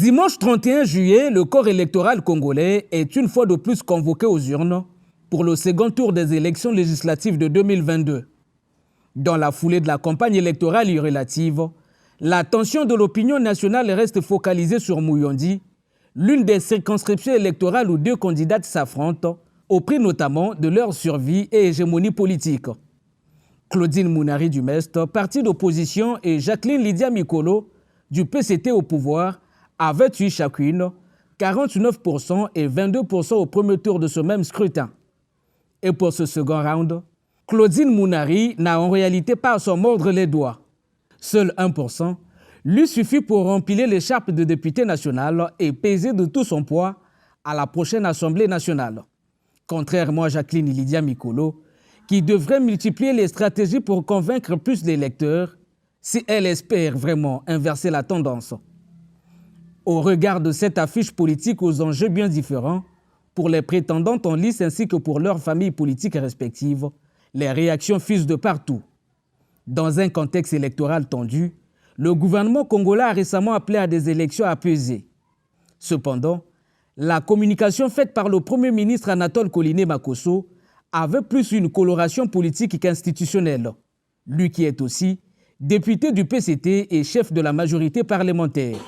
Dimanche 31 juillet, le corps électoral congolais est une fois de plus convoqué aux urnes pour le second tour des élections législatives de 2022. Dans la foulée de la campagne électorale irrélative, l'attention de l'opinion nationale reste focalisée sur Mouyondi, l'une des circonscriptions électorales où deux candidates s'affrontent, au prix notamment de leur survie et hégémonie politique. Claudine Mounari du MEST, parti d'opposition, et Jacqueline Lydia Mikolo, du PCT au pouvoir, avaient eu chacune 49% et 22% au premier tour de ce même scrutin. Et pour ce second round, Claudine Mounari n'a en réalité pas à s'en mordre les doigts. Seul 1% lui suffit pour empiler l'écharpe de député national et peser de tout son poids à la prochaine Assemblée nationale. Contrairement à Jacqueline Lydia Mikolo, qui devrait multiplier les stratégies pour convaincre plus d'électeurs si elle espère vraiment inverser la tendance. Au regard de cette affiche politique aux enjeux bien différents, pour les prétendantes en lice ainsi que pour leurs familles politiques respectives, les réactions fusent de partout. Dans un contexte électoral tendu, le gouvernement congolais a récemment appelé à des élections apaisées. Cependant, la communication faite par le Premier ministre Anatole Koliné Makosso avait plus une coloration politique qu'institutionnelle, lui qui est aussi député du PCT et chef de la majorité parlementaire.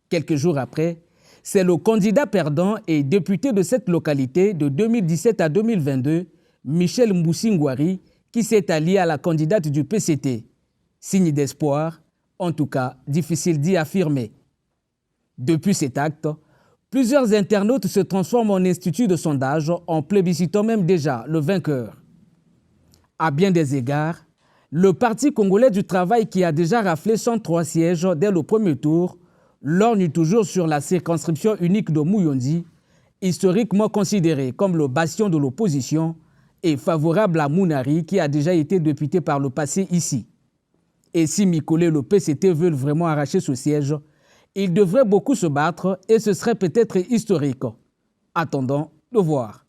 Quelques jours après, c'est le candidat perdant et député de cette localité de 2017 à 2022, Michel Mboussingwari, qui s'est allié à la candidate du PCT. Signe d'espoir, en tout cas difficile d'y affirmer. Depuis cet acte, plusieurs internautes se transforment en institut de sondage en plébiscitant même déjà le vainqueur. À bien des égards, le Parti congolais du travail qui a déjà raflé 103 sièges dès le premier tour lorgne toujours sur la circonscription unique de Mouyondi, historiquement considérée comme le bastion de l'opposition et favorable à Mounari qui a déjà été député par le passé ici. Et si Mikolo et le PCT veulent vraiment arracher ce siège, ils devraient beaucoup se battre et ce serait peut-être historique. Attendons de voir.